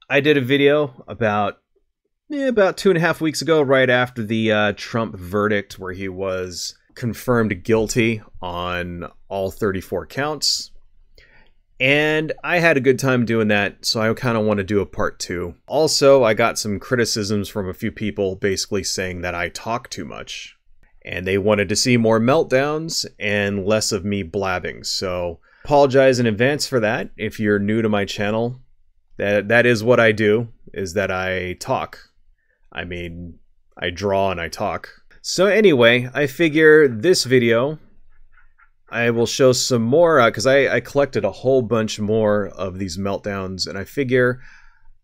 I did a video about 2.5 weeks ago, right after the Trump verdict, where he was confirmed guilty on all 34 counts. And I had a good time doing that, so I kind of want to do a part 2. Also, I got some criticisms from a few people basically saying that I talk too much. And they wanted to see more meltdowns and less of me blabbing. So, apologize in advance for that. If you're new to my channel, that is what I do, is that I talk. I mean, I draw and I talk. So anyway, I figure this video, I will show some more, because I collected a whole bunch more of these meltdowns, and I figure,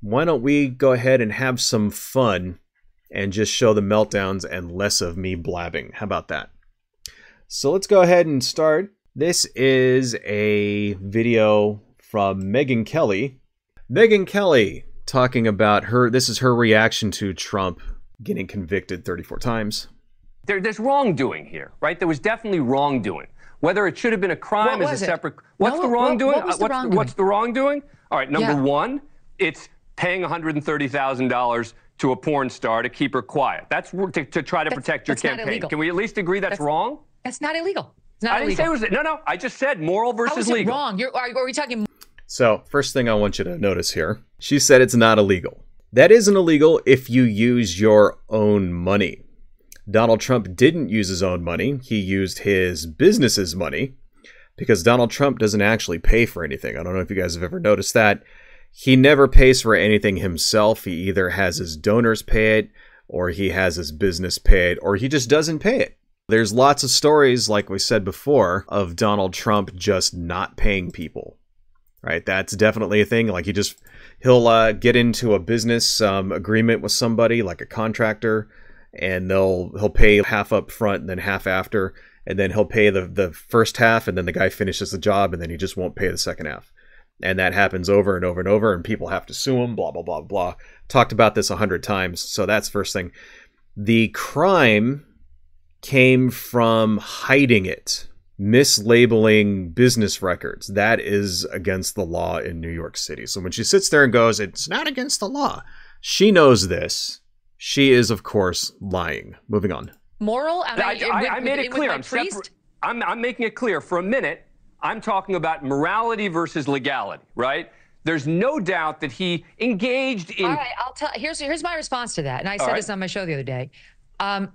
why don't we go ahead and have some fun and just show the meltdowns and less of me blabbing. How about that? So let's go ahead and start. This is a video from Megyn Kelly. Megyn Kelly talking about this is her reaction to Trump getting convicted 34 times. There's wrongdoing here, right? There was definitely wrongdoing. Whether it should have been a crime is a separate... What's the wrongdoing? What's the wrongdoing? All right, number one, it's paying $130,000 to a porn star to keep her quiet. That's to try to protect your campaign. Can we at least agree that's wrong? That's not illegal. It's not I didn't say it was... No, I just said moral versus legal. How is it wrong? Are we talking... So, first thing I want you to notice here, she said it's not illegal. That isn't illegal if you use your own money. Donald Trump didn't use his own money. He used his business's money, because Donald Trump doesn't actually pay for anything. I don't know if you guys have ever noticed that. He never pays for anything himself. He either has his donors pay it, or he has his business pay it, or he just doesn't pay it. There's lots of stories, like we said before, of Donald Trump just not paying people. Right? That's definitely a thing. Like he'll get into a business agreement with somebody, like a contractor, and he'll pay half up front and then half after, and then he'll pay the first half, and then the guy finishes the job, and then he just won't pay the second half. And that happens over and over and over, and people have to sue him, blah, blah, blah, blah. Talked about this 100 times, so that's first thing. The crime came from hiding it, mislabeling business records. That is against the law in New York City. So when she sits there and goes, it's not against the law, she knows this. She is, of course, lying. Moving on. Moral? I made it clear. I'm making it clear. For a minute, I'm talking about morality versus legality, right? There's no doubt that he engaged in... All right, I'll tell... Here's my response to that. And I said this on my show the other day. I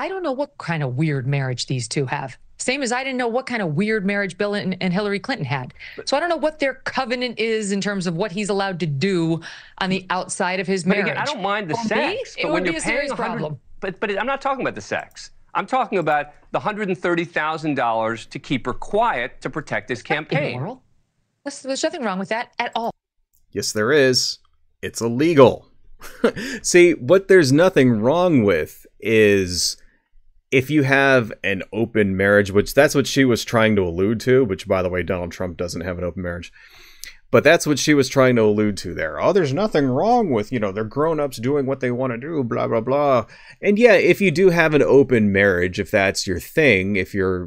don't know what kind of weird marriage these two have. Same as I didn't know what kind of weird marriage Bill and Hillary Clinton had. So I don't know what their covenant is in terms of what he's allowed to do on the outside of his marriage. But again, I don't mind the sex, but when you're paying $100,000, but I'm not talking about the sex. I'm talking about the $130,000 to keep her quiet to protect his campaign. Immoral. There's nothing wrong with that at all. Yes, there is. It's illegal. See, what there's nothing wrong with is if you have an open marriage, which that's what she was trying to allude to, which, by the way, Donald Trump doesn't have an open marriage. But that's what she was trying to allude to there. Oh, there's nothing wrong with, they're grown-ups doing what they want to do, blah, blah, blah. And yeah, if you do have an open marriage, if that's your thing,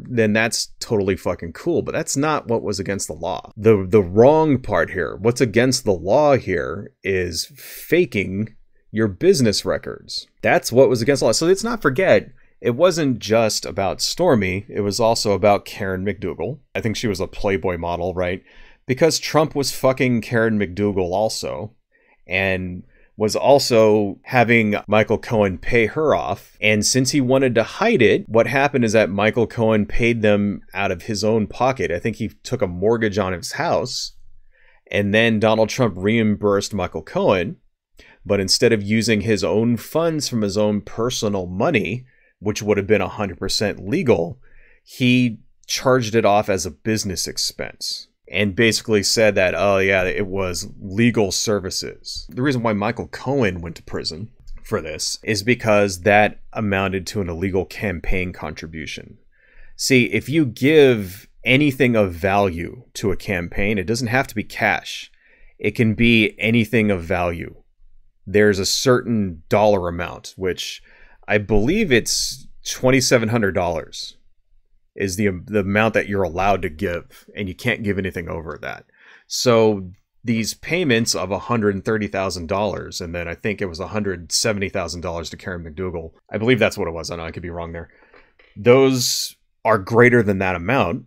then that's totally fucking cool. But that's not what was against the law. The wrong part here, what's against the law here is faking your business records. That's what was against the law. So let's not forget, it wasn't just about Stormy. It was also about Karen McDougal. I think she was a Playboy model, right? Because Trump was fucking Karen McDougal also, and was also having Michael Cohen pay her off. And since he wanted to hide it, what happened is that Michael Cohen paid them out of his own pocket. I think he took a mortgage on his house, and then Donald Trump reimbursed Michael Cohen. But instead of using his own funds from his own personal money, which would have been 100% legal, he charged it off as a business expense. And basically said that, oh yeah, it was legal services. The reason why Michael Cohen went to prison for this is because that amounted to an illegal campaign contribution. See, if you give anything of value to a campaign, it doesn't have to be cash. It can be anything of value. There's a certain dollar amount, which I believe it's $2,700. Is the amount that you're allowed to give, and you can't give anything over that. So these payments of $130,000, and then I think it was $170,000 to Karen McDougal. I believe that's what it was. I know I could be wrong there. Those are greater than that amount.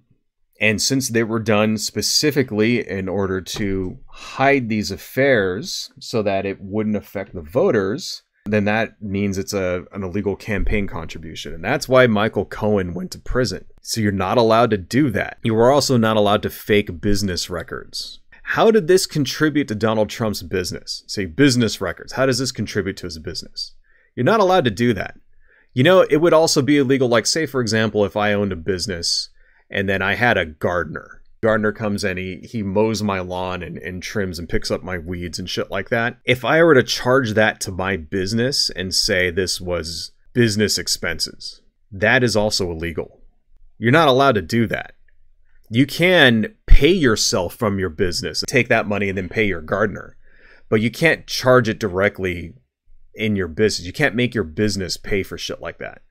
And since they were done specifically in order to hide these affairs so that it wouldn't affect the voters, then that means it's an illegal campaign contribution. And that's why Michael Cohen went to prison. So you're not allowed to do that. You are also not allowed to fake business records. How did this contribute to Donald Trump's business? Say business records. How does this contribute to his business? You're not allowed to do that. You know, it would also be illegal, like say, for example, if I owned a business and then I had a gardener. Gardener comes in, he mows my lawn and trims and picks up my weeds and shit like that. If I were to charge that to my business and say this was business expenses, that is also illegal. You're not allowed to do that. You can pay yourself from your business, take that money and then pay your gardener, but you can't charge it directly in your business. You can't make your business pay for shit like that.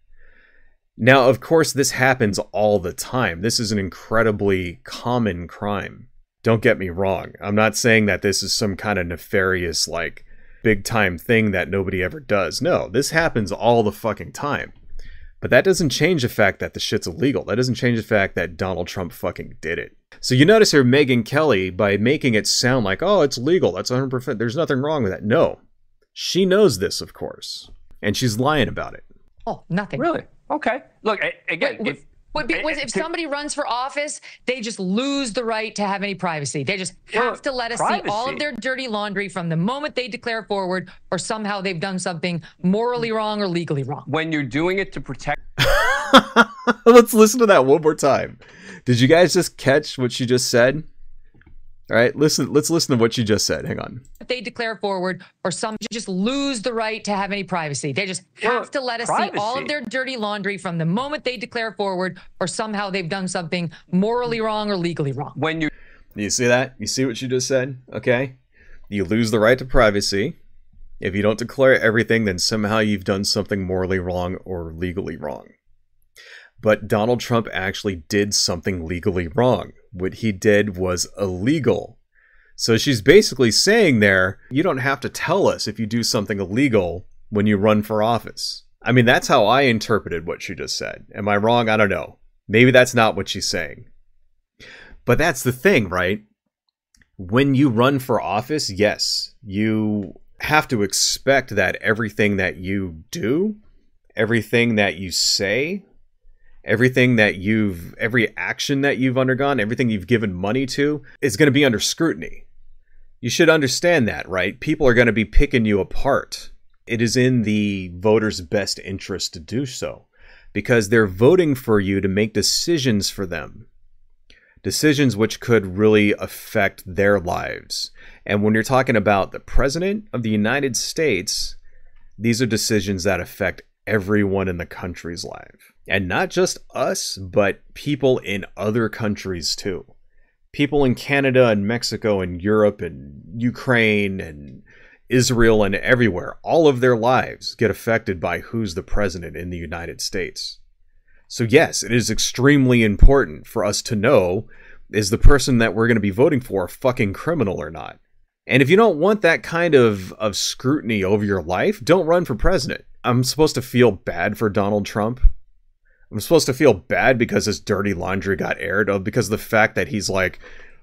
Now, of course, this happens all the time. This is an incredibly common crime. Don't get me wrong. I'm not saying that this is some kind of nefarious, like, big time thing that nobody ever does. No, this happens all the fucking time. But that doesn't change the fact that the shit's illegal. That doesn't change the fact that Donald Trump fucking did it. So you notice here Megyn Kelly, by making it sound like, oh, it's legal, that's 100%, there's nothing wrong with that. No. She knows this, of course. And she's lying about it. Oh, nothing. Really? Okay. Look, again, if somebody runs for office, they just lose the right to have any privacy. They just have to let us see all of their dirty laundry from the moment they declare forward, or somehow they've done something morally wrong or legally wrong. When you're doing it to protect... Let's listen to that one more time. Did you guys just catch what she just said? All right, let's listen to what she just said. Hang on. If they declare forward, or some just lose the right to have any privacy. They just have to let us see all of their dirty laundry from the moment they declare forward, or somehow they've done something morally wrong or legally wrong. When you see that? You see what she just said? Okay. You lose the right to privacy. If you don't declare everything, then somehow you've done something morally wrong or legally wrong. But Donald Trump actually did something legally wrong. What he did was illegal. So she's basically saying there, you don't have to tell us if you do something illegal when you run for office. I mean, that's how I interpreted what she just said. Am I wrong? I don't know. Maybe that's not what she's saying. But that's the thing, right? When you run for office, yes, you have to expect that everything that you do, everything that you say, every action that you've undergone, everything you've given money to is going to be under scrutiny. You should understand that, right? People are going to be picking you apart. It is in the voters' best interest to do so because they're voting for you to make decisions for them. Decisions which could really affect their lives. And when you're talking about the President of the United States, these are decisions that affect everyone in the country's life. And not just us, but people in other countries too. People in Canada and Mexico and Europe and Ukraine and Israel and everywhere. All of their lives get affected by who's the president in the United States. So yes, it is extremely important for us to know, is the person that we're going to be voting for a fucking criminal or not? And if you don't want that kind of scrutiny over your life, don't run for president. I'm supposed to feel bad for Donald Trump. I'm supposed to feel bad because his dirty laundry got aired, because of the fact that he's like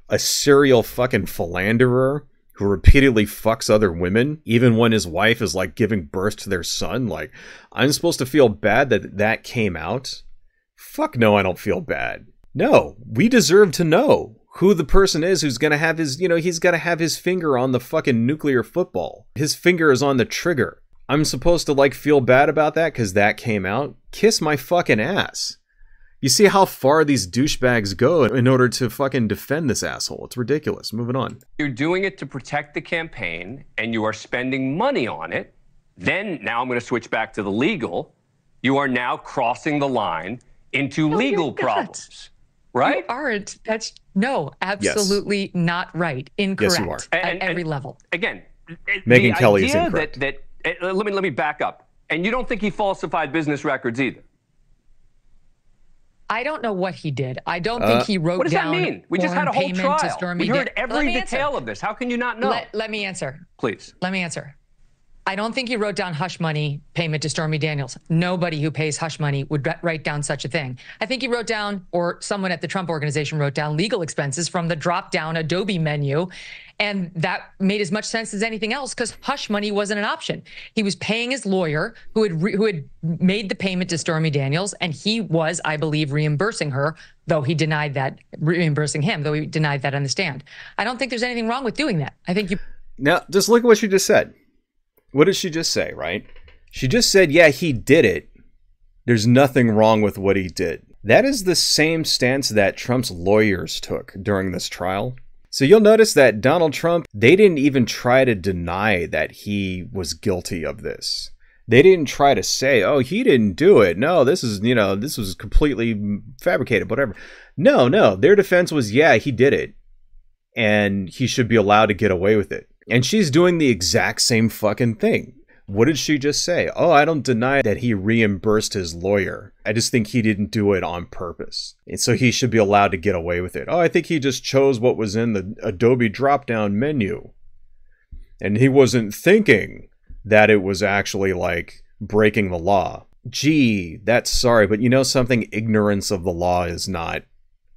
a serial fucking philanderer who repeatedly fucks other women, even when his wife is like giving birth to their son. Like, I'm supposed to feel bad that that came out? Fuck no, I don't feel bad. No, we deserve to know who the person is who's going to have his, he's got to have his finger on the fucking nuclear football. His finger is on the trigger. I'm supposed to like feel bad about that because that came out? Kiss my fucking ass. You see how far these douchebags go in order to fucking defend this asshole. It's ridiculous. Moving on. You're doing it to protect the campaign and you are spending money on it. Then now I'm going to switch back to the legal. You are now crossing the line into legal problems. Right? You aren't. That's absolutely not right. Incorrect. Yes, you are. At every level. Again, Megyn Kelly is incorrect. Let me back up. And you don't think he falsified business records either? I don't know what he did. I don't think he wrote down. What does that mean? We just had a whole trial. We heard every detail of this. How can you not know? Let me answer. Please. Let me answer. I don't think he wrote down hush money payment to Stormy Daniels. Nobody who pays hush money would write down such a thing. I think he wrote down, or someone at the Trump organization wrote down, legal expenses from the drop-down Adobe menu. And that made as much sense as anything else because hush money wasn't an option. He was paying his lawyer who had made the payment to Stormy Daniels, and he was, I believe, reimbursing her, though he denied that, reimbursing him, though he denied that on the stand. I don't think there's anything wrong with doing that. I think you... Now, just look at what she just said. What did she just say, right? She just said, yeah, he did it. There's nothing wrong with what he did. That is the same stance that Trump's lawyers took during this trial. So you'll notice that Donald Trump, they didn't even try to deny that he was guilty of this. They didn't try to say, oh, he didn't do it. No, this is, this was completely fabricated, whatever. No, their defense was, yeah, he did it. And he should be allowed to get away with it. And she's doing the exact same fucking thing. What did she just say? Oh, I don't deny that he reimbursed his lawyer. I just think he didn't do it on purpose. And so he should be allowed to get away with it. Oh, I think he just chose what was in the Adobe drop-down menu. And he wasn't thinking that it was actually like breaking the law. Gee, that's sorry, but you know something? Ignorance of the law is not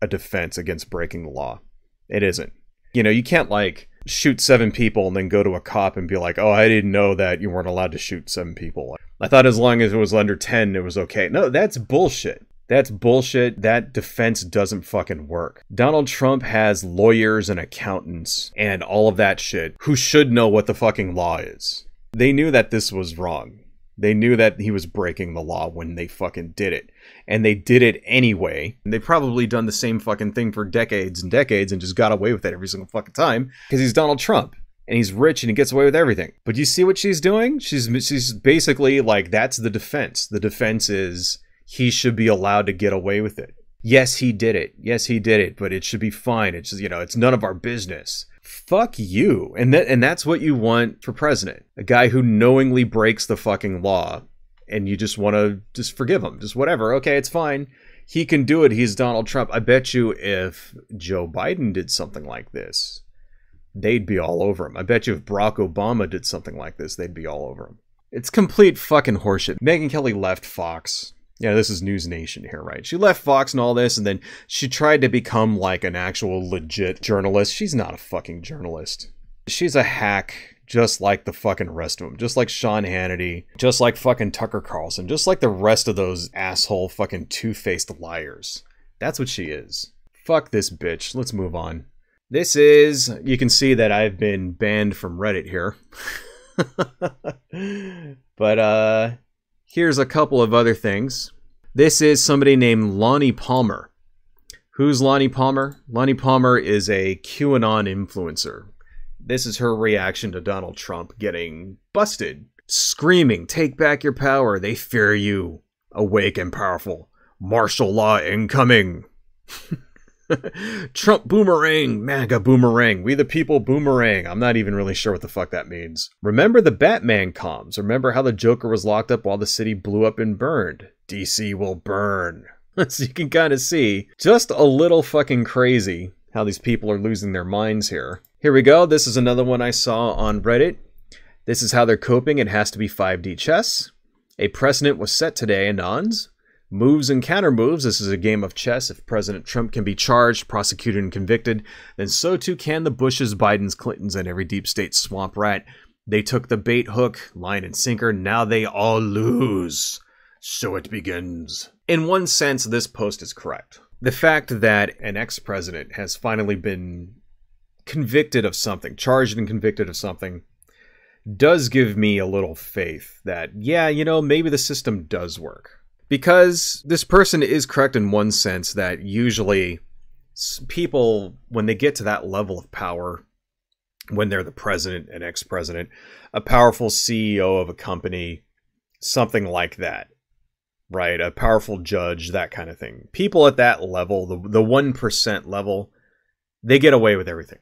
a defense against breaking the law. It isn't. You can't like shoot 7 people and then go to a cop and be like, oh, I didn't know that you weren't allowed to shoot 7 people. I thought as long as it was under 10, it was okay. No, that's bullshit. That's bullshit. That defense doesn't fucking work. Donald Trump has lawyers and accountants and all of that shit who should know what the fucking law is. They knew that this was wrong. They knew that he was breaking the law when they fucking did it. And they did it anyway. And they've probably done the same fucking thing for decades and decades and just got away with it every single fucking time. Because he's Donald Trump. And he's rich and he gets away with everything. But you see what she's doing? She's basically like, that's the defense. The defense is he should be allowed to get away with it. Yes, he did it. Yes, he did it. But it should be fine. It's just, it's none of our business. Fuck you. And that's what you want for president. A guy who knowingly breaks the fucking law. And you just want to just forgive him. Just whatever. Okay, it's fine. He can do it. He's Donald Trump. I bet you if Joe Biden did something like this, they'd be all over him. I bet you if Barack Obama did something like this, they'd be all over him. It's complete fucking horseshit. Megyn Kelly left Fox. Yeah, this is News Nation here, right? She left Fox and all this, and then she tried to become like an actual legit journalist. She's not a fucking journalist. She's a hack, just like the fucking rest of them. Just like Sean Hannity, just like fucking Tucker Carlson, just like the rest of those asshole fucking two-faced liars. That's what she is. Fuck this bitch. Let's move on. This is, you can see that I've been banned from Reddit here. But, here's a couple of other things. This is somebody named Lonnie Palmer. Who's Lonnie Palmer? Lonnie Palmer is a QAnon influencer. This is her reaction to Donald Trump getting busted. Screaming, take back your power. They fear you. Awake and powerful. Martial law incoming. Trump boomerang, MAGA boomerang, we the people boomerang. I'm not even really sure what the fuck that means. Remember the Batman comms. Remember how the Joker was locked up while the city blew up and burned. DC will burn. So you can kind of see just a little fucking crazy how these people are losing their minds here. Here we go. This is another one I saw on Reddit. This is how they're coping. It has to be 5D chess. A precedent was set today, Anons. Moves and counter moves. This is a game of chess. If President Trump can be charged, prosecuted, and convicted, then so too can the Bushes, Bidens, Clintons, and every deep state swamp rat. They took the bait hook, line, and sinker. Now they all lose. So it begins. In one sense, this post is correct. The fact that an ex-president has finally been convicted of something, charged and convicted of something, does give me a little faith that, yeah, maybe the system does work. Because this person is correct in one sense that usually people, when they get to that level of power, when they're the president, an ex-president, a powerful CEO of a company, something like that, right? A powerful judge, that kind of thing. People at that level, the 1% level, they get away with everything.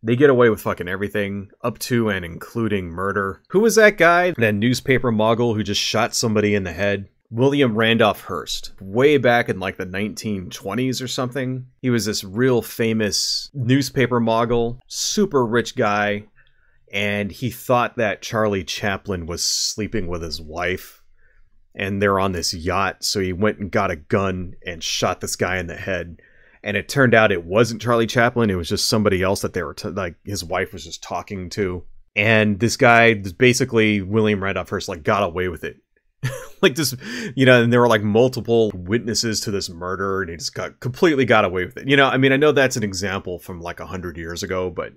They get away with fucking everything, up to and including murder. Who was that guy? That newspaper mogul who just shot somebody in the head? William Randolph Hearst, way back in like the 1920s or something. He was this real famous newspaper mogul, super rich guy, and he thought that Charlie Chaplin was sleeping with his wife, and they're on this yacht, so he went and got a gun and shot this guy in the head. And it turned out it wasn't Charlie Chaplin, it was just somebody else that they were, like, his wife was just talking to. And this guy, basically, William Randolph Hearst, like, got away with it. Like, this, you know, and there were, like, multiple witnesses to this murder, and he just completely got away with it. You know, I mean, I know that's an example from, like, 100 years ago, but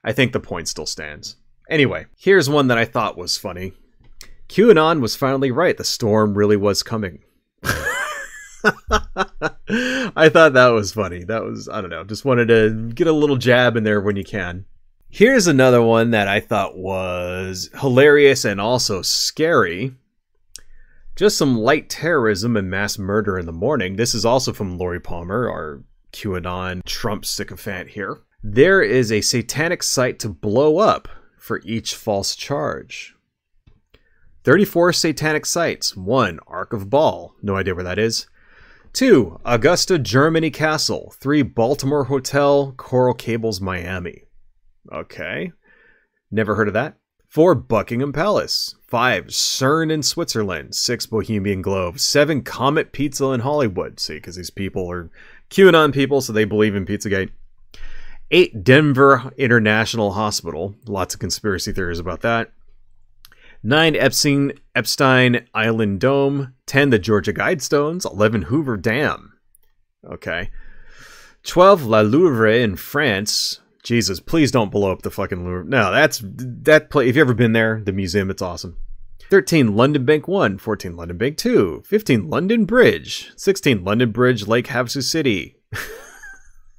I think the point still stands. Anyway, here's one that I thought was funny. QAnon was finally right. The storm really was coming. I thought that was funny. That was, I don't know, just wanted to get a little jab in there when you can. Here's another one that I thought was hilarious and also scary. Just some light terrorism and mass murder in the morning. This is also from Lori Palmer, our QAnon Trump sycophant here. There is a satanic site to blow up for each false charge. 34 satanic sites. 1, Ark of Baal. No idea where that is. 2, Augusta, Germany Castle. 3, Baltimore Hotel, Coral Gables, Miami. Okay. Never heard of that. 4, Buckingham Palace. 5, CERN in Switzerland. 6, Bohemian Grove. 7, Comet Pizza in Hollywood. See, because these people are QAnon people, so they believe in Pizzagate. 8, Denver International Hospital. Lots of conspiracy theories about that. 9, Epstein Island Dome. 10, the Georgia Guidestones. 11, Hoover Dam. Okay. 12, La Louvre in France. Jesus, please don't blow up the fucking Louvre. No, that place. If you've ever been there, the museum, it's awesome. 13, London Bank 1. 14, London Bank 2. 15, London Bridge. 16, London Bridge, Lake Havasu City.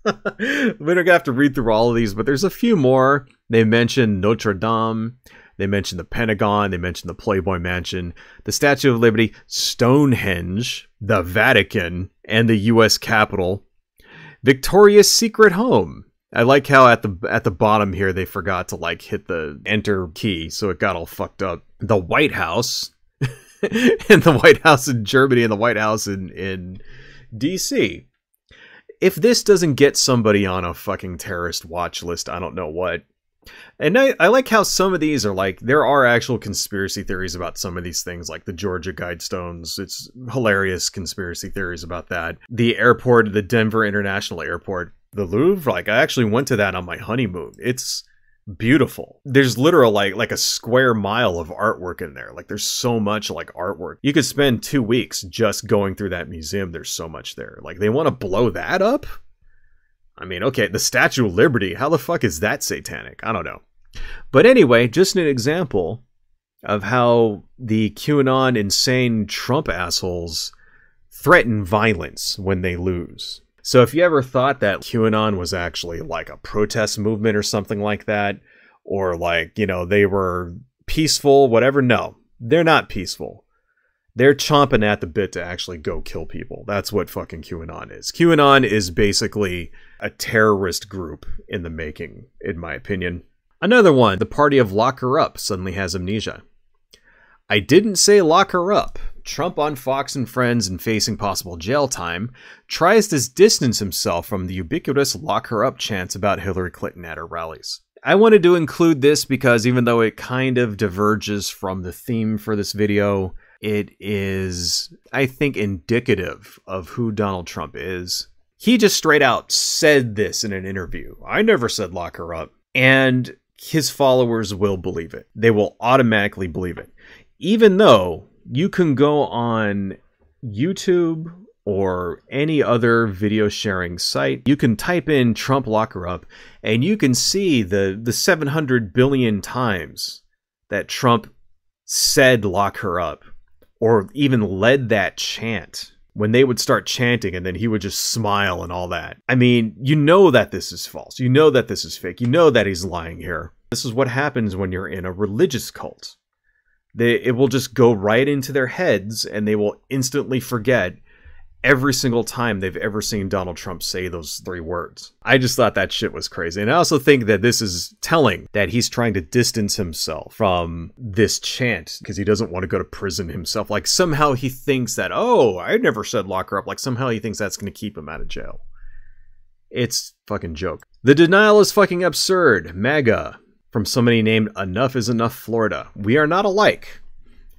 We're going to have to read through all of these, but there's a few more. They mention Notre Dame. They mention the Pentagon. They mention the Playboy Mansion, the Statue of Liberty, Stonehenge, the Vatican, and the U.S. Capitol. Victoria's Secret Home. I like how at the bottom here they forgot to like hit the enter key, so it got all fucked up. The White House, and the White House in Germany, and the White House in D.C. If this doesn't get somebody on a fucking terrorist watch list, I don't know what. And I like how some of these are like, there are actual conspiracy theories about some of these things, like the Georgia Guidestones. It's hilarious conspiracy theories about that. The airport, the Denver International Airport, the Louvre, like I actually went to that on my honeymoon. It's beautiful. There's literally like a square mile of artwork in there. Like there's so much like artwork. You could spend 2 weeks just going through that museum. There's so much there. Like they want to blow that up? I mean, okay, the Statue of Liberty, how the fuck is that satanic? I don't know. But anyway, just an example of how the QAnon insane Trump assholes threaten violence when they lose. So if you ever thought that QAnon was actually like a protest movement or something like that, or like, you know, they were peaceful, whatever, no, they're not peaceful. They're chomping at the bit to actually go kill people. That's what fucking QAnon is. QAnon is basically a terrorist group in the making, in my opinion. Another one, the party of lock her up suddenly has amnesia. I didn't say lock her up. Trump on Fox and Friends and facing possible jail time tries to distance himself from the ubiquitous lock her up chants about Hillary Clinton at her rallies. I wanted to include this because even though it kind of diverges from the theme for this video, it is, I think, indicative of who Donald Trump is. He just straight out said this in an interview. I never said lock her up. And his followers will believe it. They will automatically believe it. Even though you can go on YouTube or any other video sharing site, you can type in Trump lock her up and you can see the 700 billion times that Trump said lock her up, or even led that chant when they would start chanting and then he would just smile and all that. I mean, you know that this is false. You know that this is fake. You know that he's lying here. This is what happens when you're in a religious cult. It will just go right into their heads and they will instantly forget every single time they've ever seen Donald Trump say those 3 words. I just thought that shit was crazy. And I also think that this is telling that he's trying to distance himself from this chant because he doesn't want to go to prison himself. Like somehow he thinks that, oh, I never said lock her up. Like somehow he thinks that's going to keep him out of jail. It's fucking joke. The denial is fucking absurd. MAGA. From somebody named Enough is Enough Florida. We are not alike.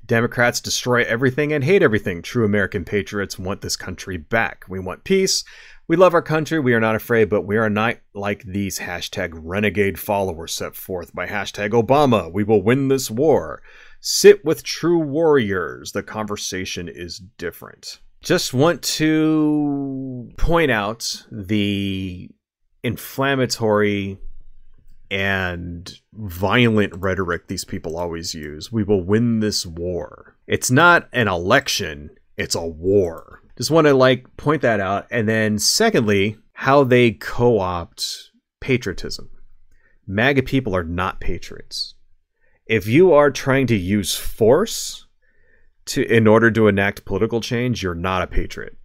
Democrats destroy everything and hate everything. True American patriots want this country back. We want peace. We love our country. We are not afraid, but we are not like these hashtag renegade followers set forth by hashtag Obama. We will win this war. Sit with true warriors. The conversation is different. Just want to point out the inflammatory and violent rhetoric these people always use. We will win this war. It's not an election, it's a war. Just want to point that out. And then secondly, how they co-opt patriotism. MAGA people are not patriots. If you are trying to use force in order to enact political change, you're not a patriot.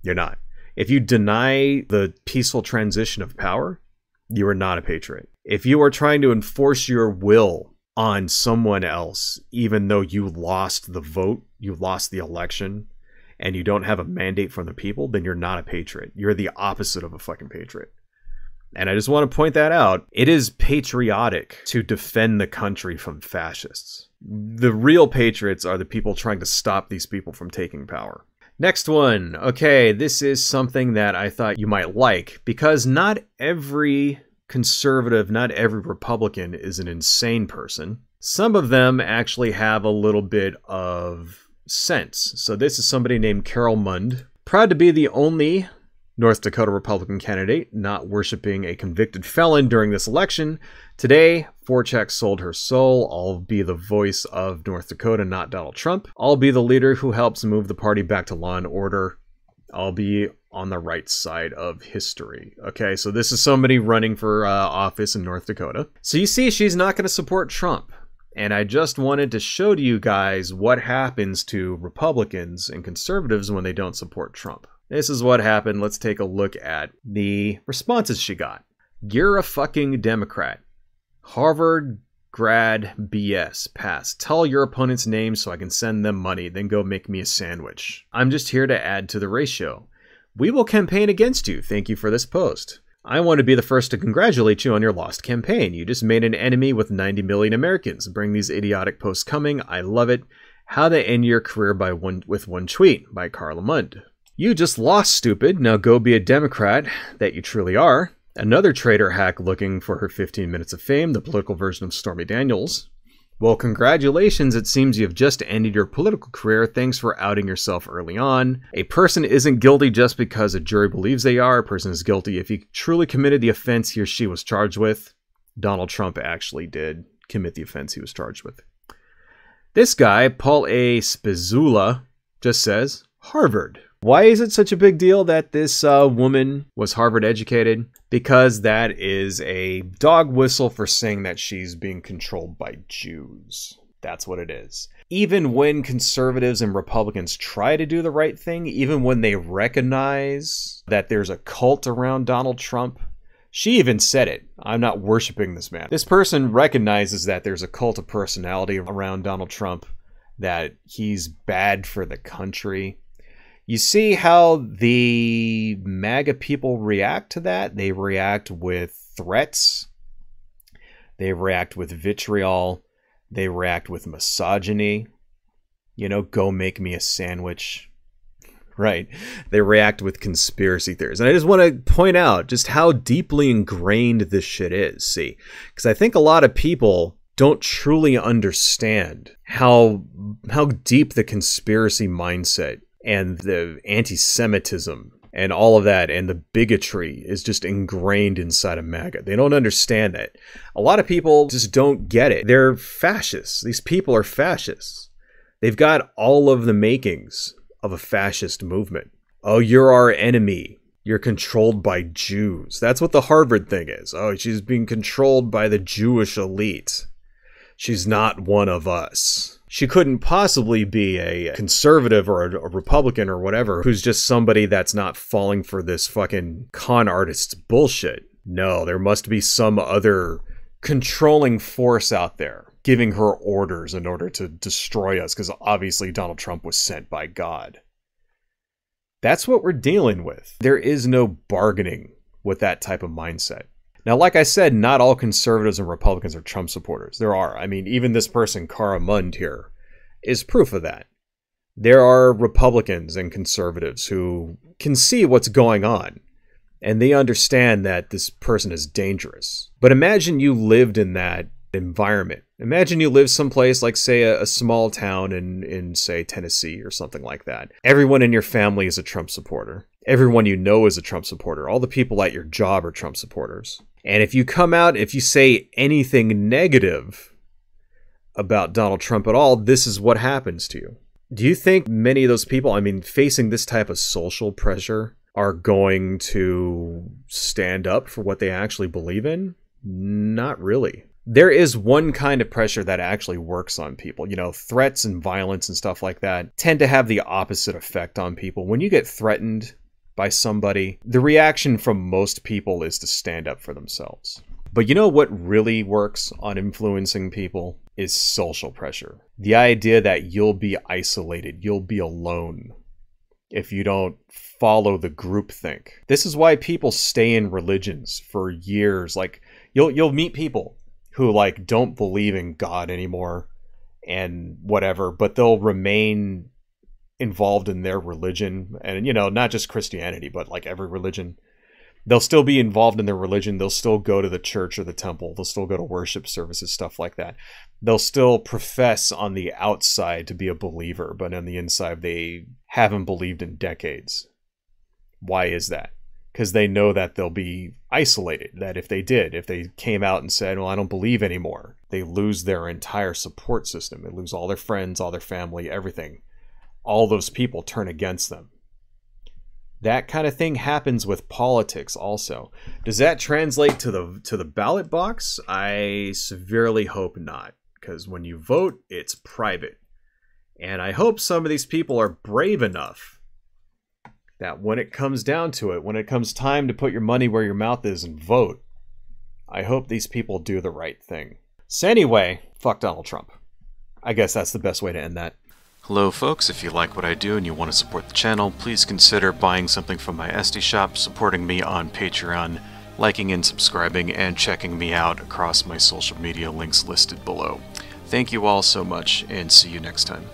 You're not. If you deny the peaceful transition of power, you are not a patriot. If you are trying to enforce your will on someone else, even though you lost the vote, you lost the election, and you don't have a mandate from the people, then you're not a patriot. You're the opposite of a fucking patriot. And I just want to point that out. It is patriotic to defend the country from fascists. The real patriots are the people trying to stop these people from taking power. Next one. Okay, this is something that I thought you might like, because not every conservative, not every Republican is an insane person. Some of them actually have a little bit of sense. So this is somebody named Carol Mund, proud to be the only North Dakota Republican candidate not worshiping a convicted felon during this election. Today, Forchek sold her soul. I'll be the voice of North Dakota, not Donald Trump. I'll be the leader who helps move the party back to law and order. I'll be on the right side of history. Okay, so this is somebody running for office in North Dakota. So you see, she's not going to support Trump. And I just wanted to show to you guys what happens to Republicans and conservatives when they don't support Trump. This is what happened. Let's take a look at the responses she got. You're a fucking Democrat. Harvard grad BS. Pass. Tell your opponent's name so I can send them money, then go make me a sandwich. I'm just here to add to the ratio. We will campaign against you. Thank you for this post. I want to be the first to congratulate you on your lost campaign. You just made an enemy with 90 million Americans. Bring these idiotic posts coming. I love it. How to End Your Career with One Tweet by Carla Mund. You just lost, stupid. Now go be a Democrat that you truly are. Another traitor hack looking for her 15 minutes of fame, the political version of Stormy Daniels. Well, congratulations. It seems you've just ended your political career. Thanks for outing yourself early on. A person isn't guilty just because a jury believes they are. A person is guilty if he truly committed the offense he or she was charged with. Donald Trump actually did commit the offense he was charged with. This guy, Paul A. Spizzula, just says, Harvard. Why is it such a big deal that this woman was Harvard educated? Because that is a dog whistle for saying that she's being controlled by Jews. That's what it is. Even when conservatives and Republicans try to do the right thing, even when they recognize that there's a cult around Donald Trump, she even said it. I'm not worshiping this man. This person recognizes that there's a cult of personality around Donald Trump, that he's bad for the country. You see how the MAGA people react to that? They react with threats. They react with vitriol. They react with misogyny. You know, go make me a sandwich. Right. They react with conspiracy theories. And I just want to point out just how deeply ingrained this shit is. See, because I think a lot of people don't truly understand how deep the conspiracy mindset and the anti-Semitism and all of that and the bigotry is just ingrained inside of MAGA. They don't understand that. A lot of people just don't get it. They're fascists. These people are fascists. They've got all of the makings of a fascist movement. Oh, you're our enemy. You're controlled by Jews. That's what the Harvard thing is. Oh, she's being controlled by the Jewish elite. She's not one of us. She couldn't possibly be a conservative or a Republican or whatever who's just somebody that's not falling for this fucking con artist's bullshit. No, there must be some other controlling force out there giving her orders in order to destroy us, because obviously Donald Trump was sent by God. That's what we're dealing with. There is no bargaining with that type of mindset. Now, like I said, not all conservatives and Republicans are Trump supporters. There are. I mean, even this person, Cara Mund here, is proof of that. There are Republicans and conservatives who can see what's going on, and they understand that this person is dangerous. But imagine you lived in that environment. Imagine you live someplace like, say, a small town in, say, Tennessee or something like that. Everyone in your family is a Trump supporter. Everyone you know is a Trump supporter. All the people at your job are Trump supporters. And if you come out, if you say anything negative about Donald Trump at all, this is what happens to you. Do you think many of those people, I mean, facing this type of social pressure, are going to stand up for what they actually believe in? Not really. There is one kind of pressure that actually works on people. You know, threats and violence and stuff like that tend to have the opposite effect on people. When you get threatened by somebody, the reaction from most people is to stand up for themselves. But you know what really works on influencing people is social pressure. The idea that you'll be isolated, you'll be alone if you don't follow the groupthink. This is why people stay in religions for years. Like, you'll meet people who like don't believe in God anymore and whatever, but they'll remain involved in their religion. And, you know, not just Christianity, but like every religion. They'll still be involved in their religion. They'll still go to the church or the temple. They'll still go to worship services, stuff like that. They'll still profess on the outside to be a believer, but on the inside, they haven't believed in decades. Why is that? Because they know that they'll be isolated, that if they came out and said, well, I don't believe anymore, they lose their entire support system. They lose all their friends, all their family, everything. All those people turn against them. That kind of thing happens with politics also. Does that translate to the ballot box? I severely hope not, because when you vote, it's private. And I hope some of these people are brave enough that when it comes down to it, when it comes time to put your money where your mouth is and vote, I hope these people do the right thing. So anyway, fuck Donald Trump. I guess that's the best way to end that. Hello folks, if you like what I do and you want to support the channel, please consider buying something from my Etsy shop, supporting me on Patreon, liking and subscribing, and checking me out across my social media links listed below. Thank you all so much, and see you next time.